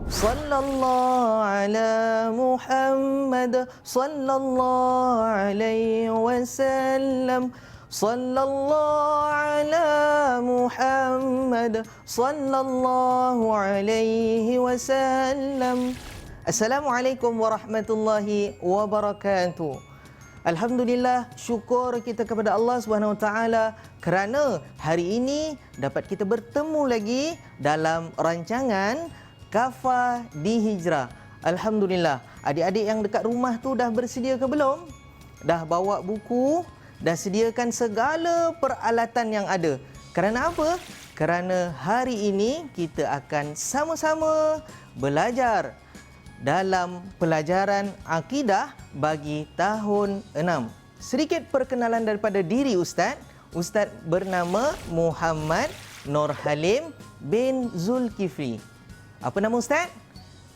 Sallallahu ala Muhammad sallallahu alaihi wasallam. Sallallahu ala Muhammad sallallahu alaihi wasallam. Assalamualaikum warahmatullahi wabarakatuh. Alhamdulillah, syukur kita kepada Allah Subhanahu Wa Taala kerana hari ini dapat kita bertemu lagi dalam rancangan Kafah di Hijrah. Alhamdulillah, adik-adik yang dekat rumah tu dah bersedia ke belum? Dah bawa buku, dah sediakan segala peralatan yang ada. Kerana apa? Kerana hari ini kita akan sama-sama belajar dalam pelajaran akidah bagi tahun 6. Sedikit perkenalan daripada diri Ustaz. Ustaz bernama Muhammad Nur Halim bin Zulkifli. Apa nama Ustaz?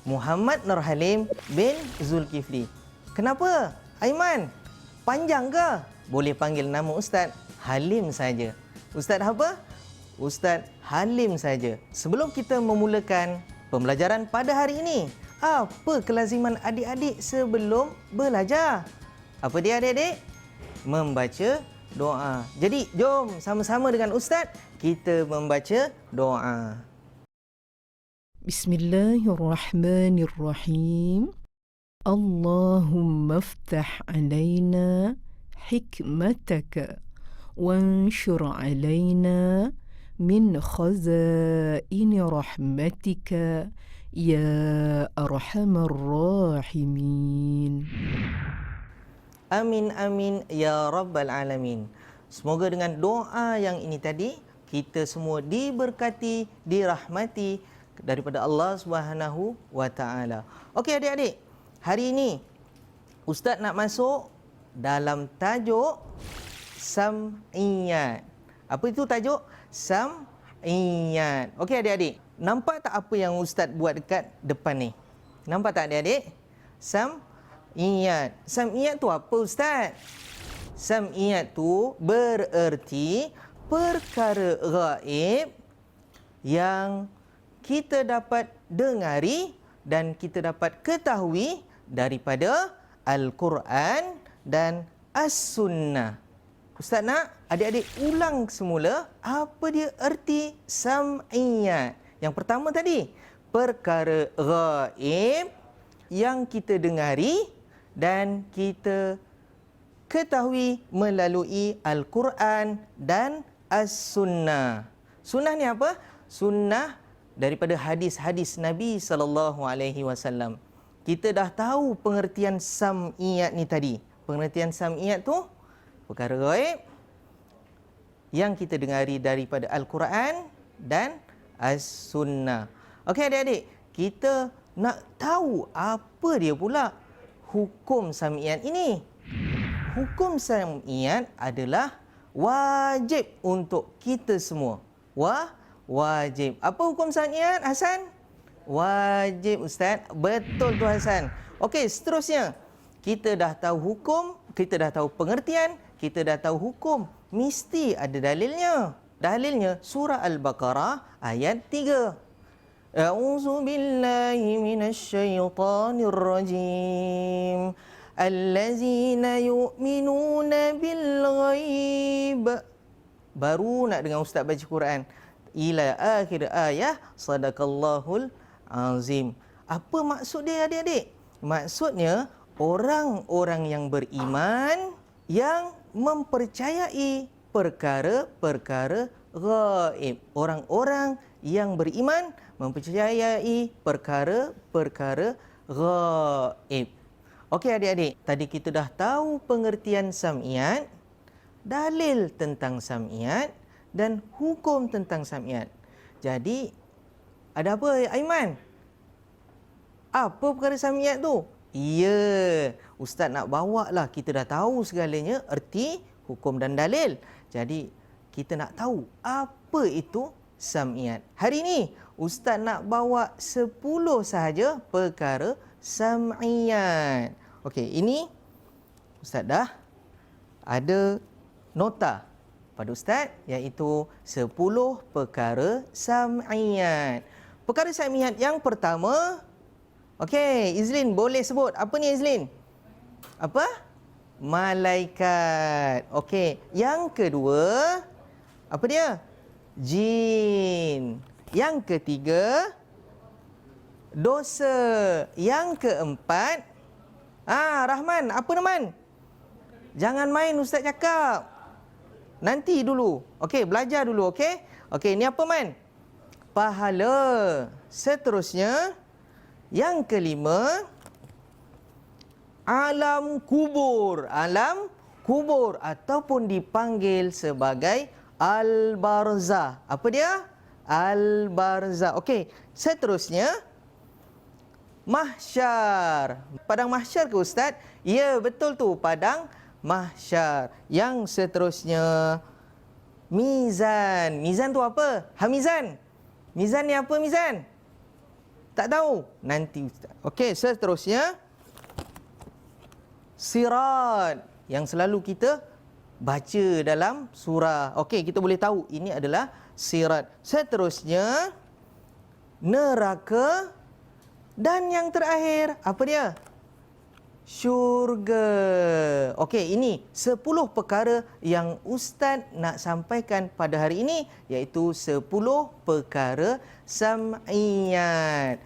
Muhammad Nur Halim bin Zulkifli. Kenapa? Aiman, panjang ke? Boleh panggil nama Ustaz Halim saja. Ustaz apa? Ustaz Halim saja. Sebelum kita memulakan pembelajaran pada hari ini, apa kelaziman adik-adik sebelum belajar? Apa dia adik-adik? Membaca doa. Jadi jom sama-sama dengan Ustaz kita membaca doa. Bismillahirrahmanirrahim. Allahumma aftah alaina hikmataka wanshur alaina min khazaini rahmatika ya arhamar rahimin. Amin amin ya rabbal alamin. Semoga dengan doa yang ini tadi kita semua diberkati, dirahmati daripada Allah Subhanahu Wa Taala. Okey adik-adik, hari ini Ustaz nak masuk dalam tajuk sam'iyat. Apa itu tajuk? Sam'iyat. Okey adik-adik, nampak tak apa yang Ustaz buat dekat depan ni? Nampak tak adik-adik? Sam'iyat. Sam'iyat tu apa Ustaz? Sam'iyat tu bererti perkara gaib yang kita dapat dengari dan kita dapat ketahui daripada Al-Quran dan As-Sunnah. Ustaz nak adik-adik ulang semula apa dia erti sam'iyat. Yang pertama tadi, perkara gaib yang kita dengari dan kita ketahui melalui Al-Quran dan As-Sunnah. Sunnah ni apa? Sunnah daripada hadis-hadis Nabi SAW. Kita dah tahu pengertian sam'iyat ni tadi. Pengertian sam'iyat tu perkara gaib yang kita dengari daripada Al-Quran dan As-Sunnah. Okey adik-adik, kita nak tahu apa dia pula hukum sam'iyat ini. Hukum sam'iyat adalah wajib untuk kita semua. Wajib. Apa hukum sam'iyat, Hasan? Wajib Ustaz. Betul tu Hasan. Okey, seterusnya. Kita dah tahu hukum, kita dah tahu pengertian, kita dah tahu hukum. Mesti ada dalilnya. Dalilnya surah Al-Baqarah ayat 3. A'udzu billahi minasyaitonir rajim. Allazina yu'minuna bil ghaib. Baru nak dengar Ustaz baca Quran. Ila akhir ayah sadaqallahul azim. Apa maksud dia adik-adik? Maksudnya orang-orang yang beriman yang mempercayai perkara-perkara gaib. Orang-orang yang beriman mempercayai perkara-perkara gaib. Okey adik-adik, tadi kita dah tahu pengertian sam'iyat, dalil tentang sam'iyat dan hukum tentang sam'iyat. Jadi, ada apa Aiman? Apa perkara sam'iyat tu? Ya, Ustaz nak bawa lah. Kita dah tahu segalanya, erti, hukum dan dalil. Jadi, kita nak tahu apa itu sam'iyat. Hari ini, Ustaz nak bawa 10 sahaja perkara sam'iyat. Okey, ini Ustaz dah ada nota pada Ustaz, iaitu 10 perkara sam'iyat. Perkara sam'iat yang pertama, okey, Izlin boleh sebut. Apa ni Izlin? Apa? Malaikat. Okey, yang kedua, apa dia? Jin. Yang ketiga, dosa. Yang keempat, Rahman, apa Rahman? Jangan main Ustaz cakap. Nanti dulu. Okey, belajar dulu, okey? Okey, ni apa Man? Pahala. Seterusnya, yang kelima, alam kubur. Alam kubur ataupun dipanggil sebagai al-barzah. Apa dia? Al-barzah. Okey, seterusnya, mahsyar. Padang mahsyar ke Ustaz? Ya, betul tu, padang mahsyar. Yang seterusnya, mizan. Mizan tu apa? Hamizan. Mizan ni apa mizan? Tak tahu? Nanti Ustaz. Okey, seterusnya, sirat. Yang selalu kita baca dalam surah. Okey, kita boleh tahu ini adalah sirat. Seterusnya, neraka. Dan yang terakhir, apa dia? Syurga. Okey, ini 10 perkara yang Ustaz nak sampaikan pada hari ini, iaitu 10 perkara sam'iyat.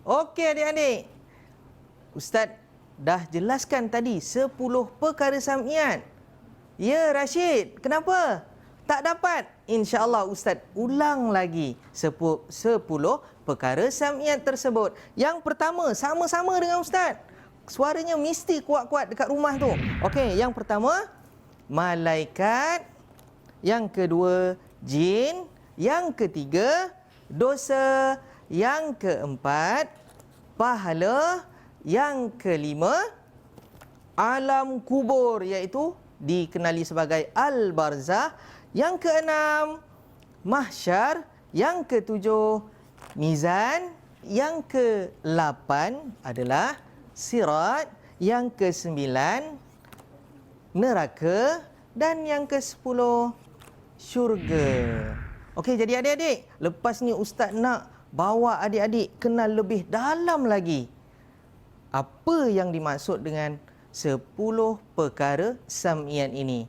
Okey adik-adik, Ustaz dah jelaskan tadi 10 perkara sam'iyat. Ya Rashid, kenapa? Tak dapat? InsyaAllah Ustaz ulang lagi 10 perkara sam'iyat tersebut. Yang pertama, sama-sama dengan Ustaz. Suaranya mesti kuat-kuat dekat rumah tu. Okey, yang pertama, malaikat. Yang kedua, jin. Yang ketiga, dosa. Yang keempat, pahala. Yang kelima, alam kubur, iaitu dikenali sebagai al-barzah. Yang keenam, mahsyar. Yang ketujuh, mizan. Yang ke-8 adalah sirat. Yang ke-9, neraka. Dan yang ke-10, syurga. Okey, jadi adik-adik, lepas ni Ustaz nak bawa adik-adik kenal lebih dalam lagi apa yang dimaksud dengan 10 perkara sam'iyat ini.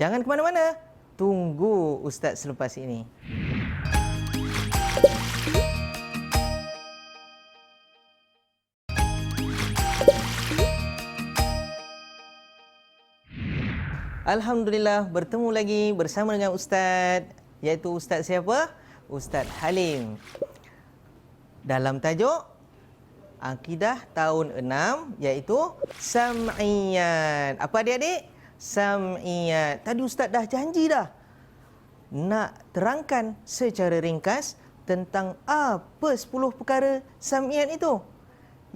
Jangan ke mana-mana. Tunggu Ustaz selepas ini. Alhamdulillah, bertemu lagi bersama dengan Ustaz, iaitu Ustaz siapa? Ustaz Halim. Dalam tajuk Akidah tahun 6, iaitu sam'iyat. Apa adik-adik? Sam'iyat. Tadi Ustaz dah janji dah nak terangkan secara ringkas tentang apa 10 perkara sam'iyat itu.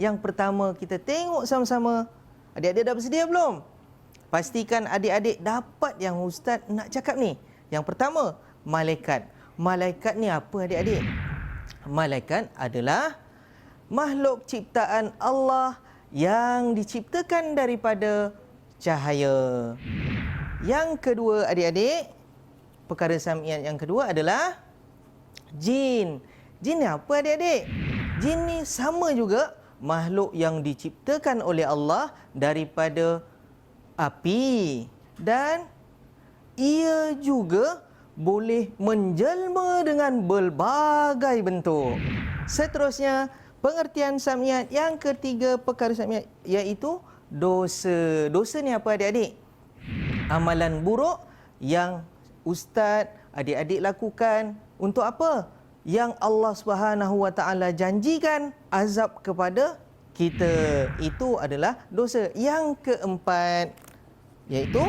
Yang pertama, kita tengok sama-sama. Adik-adik dah bersedia belum? Pastikan adik-adik dapat yang Ustaz nak cakap ni. Yang pertama, malaikat. Malaikat ni apa adik-adik? Malaikat adalah makhluk ciptaan Allah yang diciptakan daripada cahaya. Yang kedua adik-adik, perkara sam'iyat yang kedua adalah jin. Jin ni apa adik-adik? Jin ni sama juga makhluk yang diciptakan oleh Allah daripada api, dan ia juga boleh menjelma dengan berbagai bentuk. Seterusnya, pengertian sam'iyat yang ketiga, perkara sam'iyat, iaitu dosa. Dosa ni apa adik-adik? Amalan buruk yang Ustaz, adik-adik lakukan untuk apa? Yang Allah Subhanahu Wa Taala janjikan azab kepada kita. Itu adalah dosa. Yang keempat, iaitu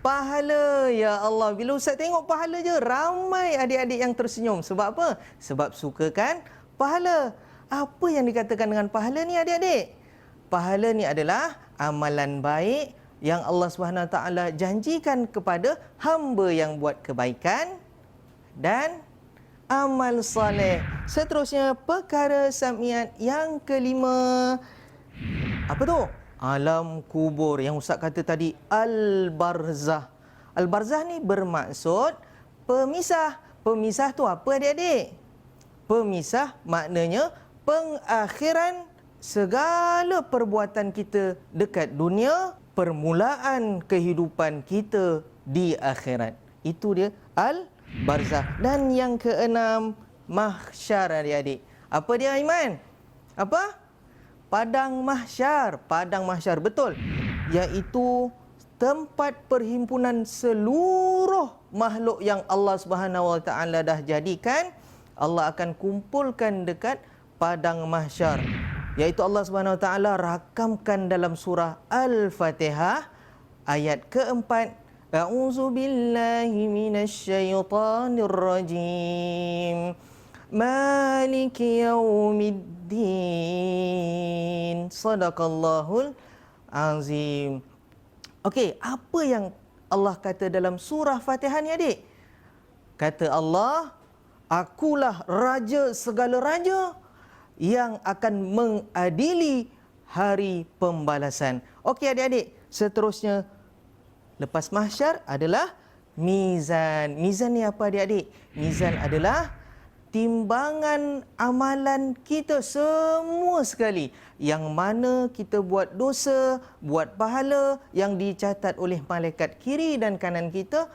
pahala. Ya Allah, bila Ustaz tengok pahala je, ramai adik-adik yang tersenyum. Sebab apa? Sebab suka kan pahala. Apa yang dikatakan dengan pahala ni adik-adik? Pahala ni adalah amalan baik yang Allah Subhanahu Taala janjikan kepada hamba yang buat kebaikan dan amal soleh. Seterusnya, perkara sam'iyat yang kelima. Apa tu? Alam kubur. Yang Ustaz kata tadi, al-barzah. Al-barzah ni bermaksud pemisah. Pemisah tu apa adik-adik? pemisah, maknanya pengakhiran segala perbuatan kita dekat dunia, permulaan kehidupan kita di akhirat. Itu dia al-barzakh. Dan yang keenam, mahsyar adik-adik. Apa dia, Aiman? Apa? Padang mahsyar. Padang mahsyar, betul. Iaitu tempat perhimpunan seluruh makhluk yang Allah Subhanahu Wa Taala dah jadikan. Allah akan kumpulkan dekat padang mahsyar. Iaitu Allah Subhanahu Wa Taala rakamkan dalam surah Al-Fatihah ayat keempat. A'udzu billahi minasyaitonir rajim. Maliki yaumiddin. Shadaqallahul azim. Okey, apa yang Allah kata dalam surah Fatihah ni, adik? Kata Allah, akulah raja segala raja yang akan mengadili hari pembalasan. Okey adik-adik, seterusnya lepas mahsyar adalah mizan. Mizan ni apa adik-adik? Mizan adalah timbangan amalan kita semua sekali. Yang mana kita buat dosa, buat pahala yang dicatat oleh malaikat kiri dan kanan kita.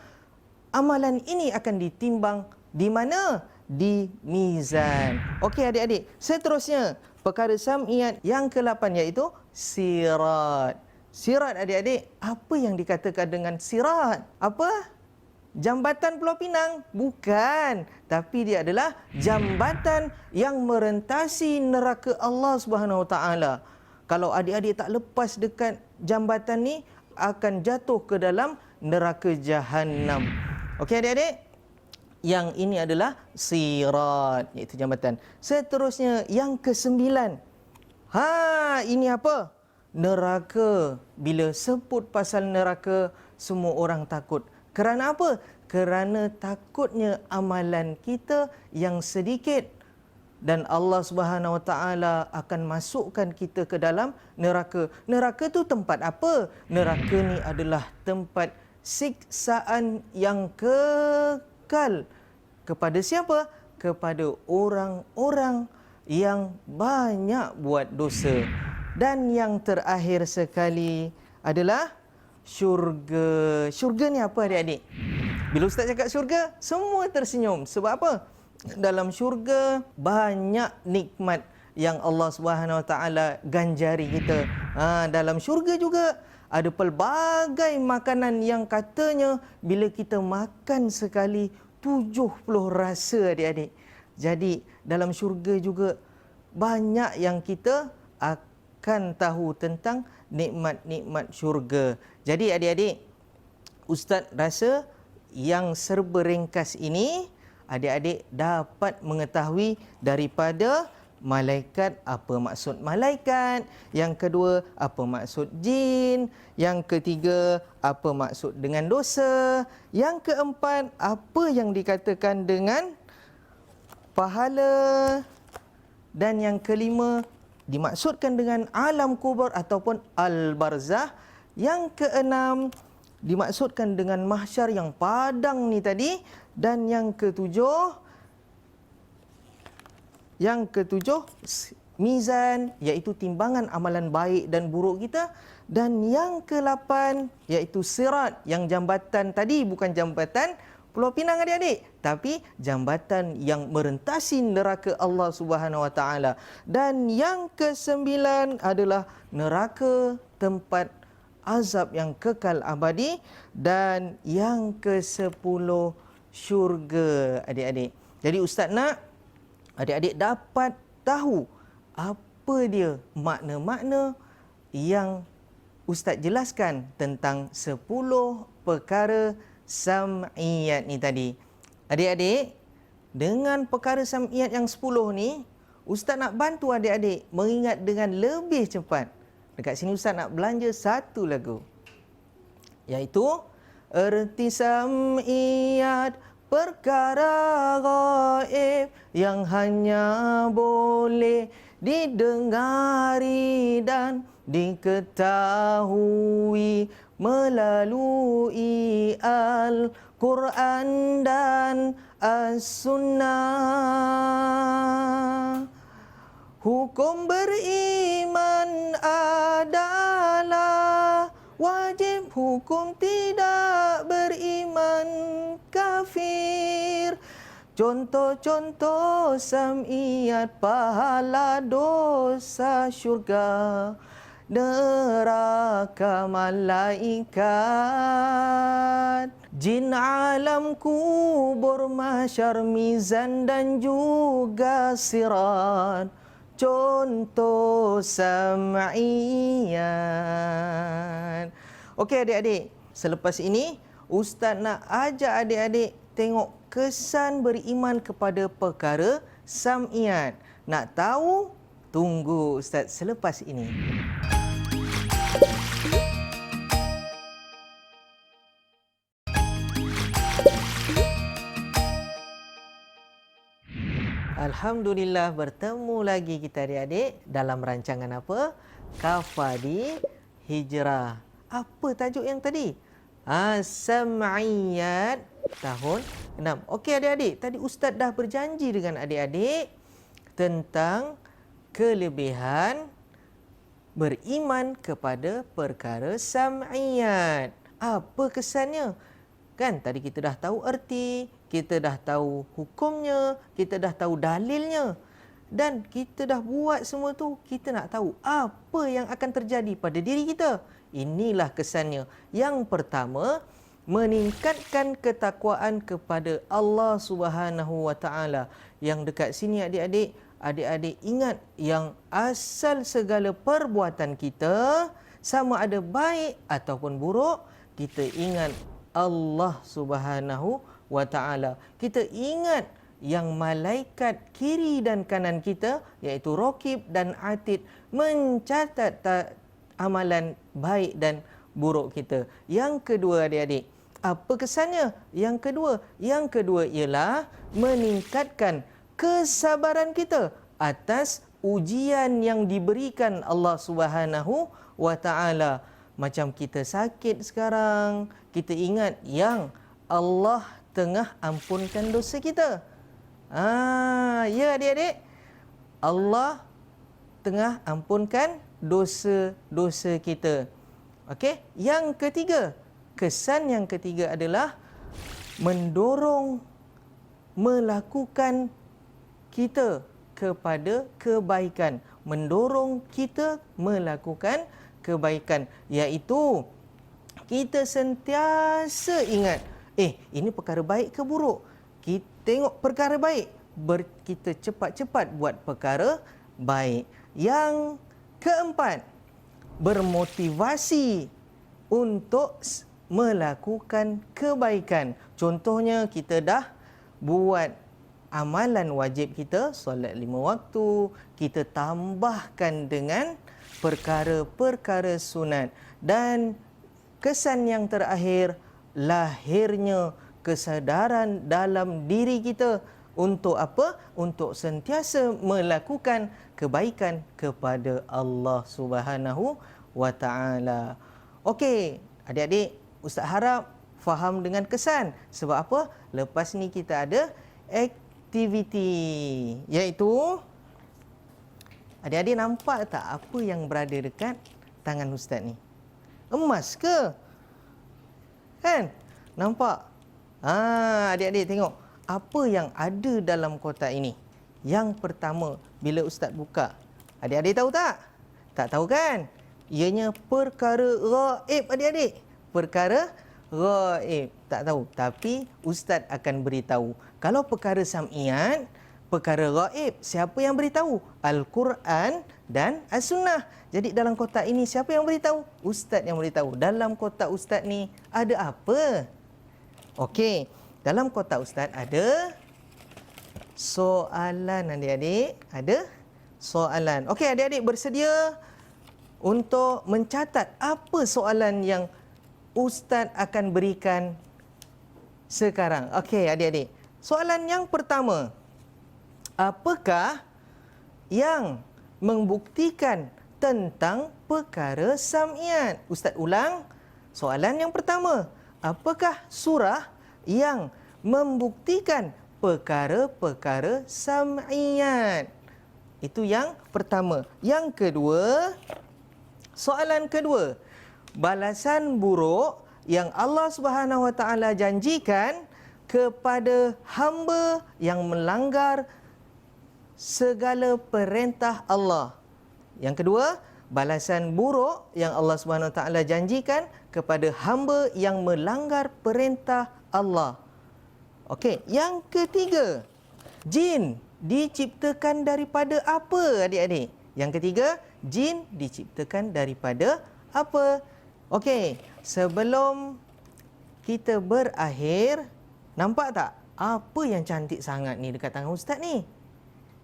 Amalan ini akan ditimbang di mana? Di mizan. Okey adik-adik, seterusnya perkara sam'iyat yang ke-8 iaitu sirat. Sirat adik-adik, apa yang dikatakan dengan sirat? Apa? Jambatan Pulau Pinang? Bukan. Tapi dia adalah jambatan yang merentasi neraka Allah Subhanahu Wa Taala. Kalau adik-adik tak lepas dekat jambatan ni, akan jatuh ke dalam neraka Jahannam. Okey adik-adik? Yang ini adalah sirat, iaitu jambatan. Seterusnya yang ke-9. Ini apa? Neraka. Bila sebut pasal neraka, semua orang takut. Kerana apa? Kerana takutnya amalan kita yang sedikit. Dan Allah Subhanahu Wa Taala akan masukkan kita ke dalam neraka. Neraka tu tempat apa? Neraka ni adalah tempat siksaan yang kekal. Kepada siapa? Kepada orang-orang yang banyak buat dosa. Dan yang terakhir sekali adalah syurga. Syurga ni apa adik-adik? Bila Ustaz cakap syurga, semua tersenyum. Sebab apa? Dalam syurga banyak nikmat yang Allah Subhanahu Wa Taala ganjari kita. Dalam syurga juga ada pelbagai makanan yang katanya bila kita makan sekali 70 rasa adik-adik. Jadi dalam syurga juga banyak yang kita akan tahu tentang nikmat-nikmat syurga. Jadi adik-adik, Ustaz rasa yang serba ringkas ini adik-adik dapat mengetahui daripada malaikat, apa maksud malaikat. Yang kedua, apa maksud jin. Yang ketiga, apa maksud dengan dosa. Yang keempat, apa yang dikatakan dengan pahala. Dan yang kelima, dimaksudkan dengan alam kubur ataupun al-barzakh. Yang keenam, dimaksudkan dengan mahsyar yang padang ni tadi. Dan yang ketujuh, mizan, iaitu timbangan amalan baik dan buruk kita. Dan yang ke-8, iaitu sirat, yang jambatan tadi bukan jambatan Pulau Pinang adik-adik, tapi jambatan yang merentasi neraka Allah Subhanahu Wa Taala. Dan yang ke-9 adalah neraka, tempat azab yang kekal abadi. Dan yang ke-10 syurga adik-adik. Jadi Ustaz nak adik-adik dapat tahu apa dia makna-makna yang Ustaz jelaskan tentang 10 perkara sam'iyat ni tadi. Adik-adik, dengan perkara sam'iyat yang 10 ni, Ustaz nak bantu adik-adik mengingat dengan lebih cepat. Dekat sini Ustaz nak belanja satu lagu, iaitu erti sam'iyat, perkara gaib yang hanya boleh didengari dan diketahui melalui Al-Quran dan as-sunnah. Hukum beriman adalah wajib, hukum tidak beriman kafir. Contoh-contoh sam'iyat, pahala dosa syurga, neraka malaikat, jin alam kubur, mahsyar, mizan dan juga sirat. Contoh sam'iyat. Okey adik-adik, selepas ini Ustaz nak ajak adik-adik tengok kesan beriman kepada perkara sam'iyat. Nak tahu? Tunggu Ustaz selepas ini. Alhamdulillah, bertemu lagi kita adik-adik dalam rancangan apa? Kafadi Hijrah. Apa tajuk yang tadi? Sam'iyat tahun 6. Okey adik-adik, tadi Ustaz dah berjanji dengan adik-adik tentang kelebihan beriman kepada perkara sam'iyat. Apa kesannya? Kan tadi kita dah tahu erti, kita dah tahu hukumnya, kita dah tahu dalilnya. Dan kita dah buat semua tu, kita nak tahu apa yang akan terjadi pada diri kita. Inilah kesannya. Yang pertama, meningkatkan ketakwaan kepada Allah Subhanahu Wa Taala. Yang dekat sini adik-adik, adik-adik ingat yang asal segala perbuatan kita, sama ada baik ataupun buruk, kita ingat Allah Subhanahu Wa Taala. Kita ingat yang malaikat kiri dan kanan kita, iaitu Raqib dan Atid, mencatat amalan baik dan buruk kita. Yang kedua adik-adik, apa kesannya? Yang kedua ialah meningkatkan kesabaran kita atas ujian yang diberikan Allah Subhanahu Wa Taala. Macam kita sakit sekarang, kita ingat yang Allah tengah ampunkan dosa kita. Ya adik-adik, Allah tengah ampunkan dosa-dosa kita. Okey, yang ketiga, kesan yang ketiga adalah mendorong melakukan kita kepada kebaikan, mendorong kita melakukan kebaikan, iaitu kita sentiasa ingat, ini perkara baik ke buruk? Kita tengok perkara baik, kita cepat-cepat buat perkara baik. Yang keempat, bermotivasi untuk melakukan kebaikan. Contohnya, kita dah buat amalan wajib kita, solat 5 waktu, kita tambahkan dengan perkara-perkara sunat. Dan kesan yang terakhir, lahirnya kesedaran dalam diri kita untuk apa? Untuk sentiasa melakukan kebaikan kepada Allah Subhanahu Wa Taala. Okey, adik-adik, Ustaz harap faham dengan kesan. Sebab apa? Lepas ni kita ada aktiviti, iaitu adik-adik nampak tak apa yang berada dekat tangan Ustaz ni? Emas ke? Kan? Nampak? Adik-adik tengok apa yang ada dalam kotak ini. Yang pertama, bila Ustaz buka, adik-adik tahu tak? Tak tahu kan? Ianya perkara ghaib adik-adik. Perkara ghaib. Tak tahu. Tapi Ustaz akan beritahu. Kalau perkara sam'iyat, perkara ghaib, siapa yang beritahu? Al-Quran dan As-Sunnah. Jadi dalam kotak ini siapa yang beritahu? Ustaz yang beritahu. Dalam kotak Ustaz ni ada apa? Okey, dalam kotak Ustaz ada soalan adik-adik. Ada soalan. Okey, adik-adik bersedia untuk mencatat apa soalan yang Ustaz akan berikan sekarang. Okey, adik-adik. Soalan yang pertama, apakah yang membuktikan tentang perkara sam'iyat? Ustaz ulang. Soalan yang pertama, apakah surah yang membuktikan perkara-perkara sam'iyat. Itu yang pertama. Yang kedua, soalan kedua, balasan buruk yang Allah Subhanahu Wa Taala janjikan kepada hamba yang melanggar segala perintah Allah. Yang kedua, balasan buruk yang Allah Subhanahu Wa Taala janjikan kepada hamba yang melanggar perintah Allah. Okey, yang ketiga, jin diciptakan daripada apa, adik-adik? Yang ketiga, jin diciptakan daripada apa? Okey, sebelum kita berakhir, nampak tak apa yang cantik sangat ni dekat tangan ustaz ni?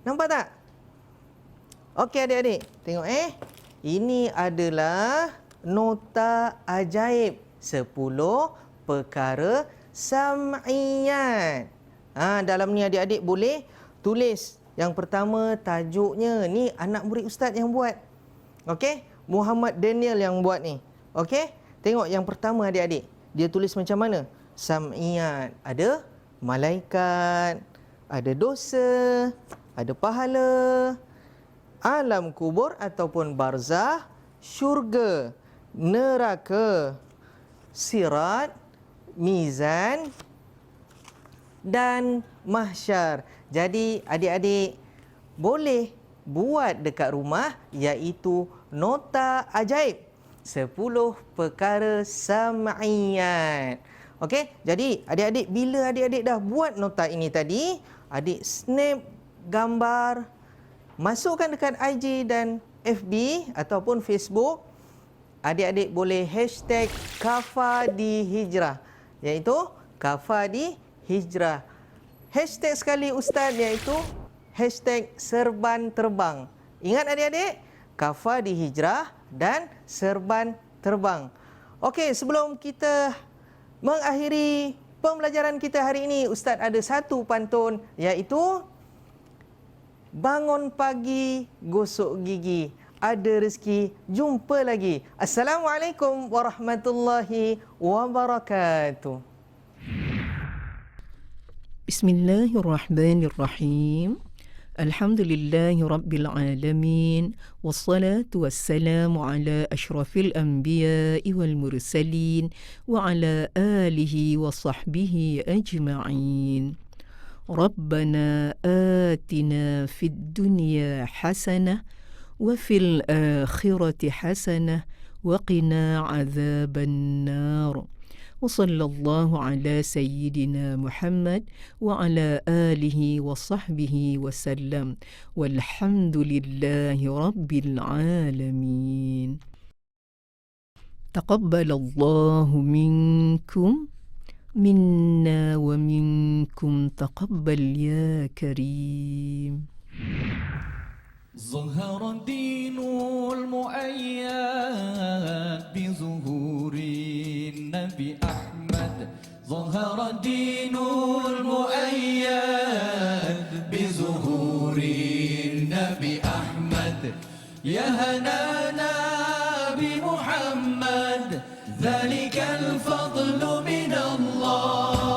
Nampak tak? Okey adik-adik, tengok Ini adalah nota ajaib 10 perkara sam'iyat. Dalam ni adik-adik boleh tulis. Yang pertama tajuknya, ni anak murid ustaz yang buat. Okey, Muhammad Daniel yang buat ni. Okey, tengok yang pertama adik-adik. Dia tulis macam mana? Sam'iyat. Ada malaikat, ada dosa, ada pahala, alam kubur ataupun barzah, syurga, neraka, sirat, mizan dan mahsyar. Jadi adik-adik boleh buat dekat rumah, iaitu nota ajaib 10 perkara sam'iyat. Okey, jadi adik-adik bila adik-adik dah buat nota ini tadi, adik snap gambar, masukkan dekat IG dan FB ataupun Facebook. Adik-adik boleh hashtag #KafaDiHijrah, iaitu #KafaDiHijrah. Hashtag sekali ustaz, iaitu hashtag Serban Terbang. Ingat adik-adik, #KafaDiHijrah dan Serban Terbang. Okey, sebelum kita mengakhiri pembelajaran kita hari ini, ustaz ada satu pantun, iaitu bangun pagi, gosok gigi, ada rezeki, jumpa lagi. Assalamualaikum warahmatullahi wabarakatuh. Bismillahirrahmanirrahim. Alhamdulillahi Rabbil Alamin. Wassalatu wassalamu ala ashrafil anbiya'i wal mursalin. Wa ala alihi wa sahbihi ajma'in. Rabbana atina fid dunya hasanah wa fil akhirati hasanah wa qina adzaban nar. وصلى الله على سيدنا محمد وعلى آله وصحبه وسلم والحمد لله رب العالمين. تقبل الله منكم منا ومنكم تقبل يا كريم. ظهر الدين المؤيد بظهور النبي أحمد. ظهر الدين المؤيد بظهور النبي أحمد. يا هنانا بمحمد، ذلك الفضل من الله.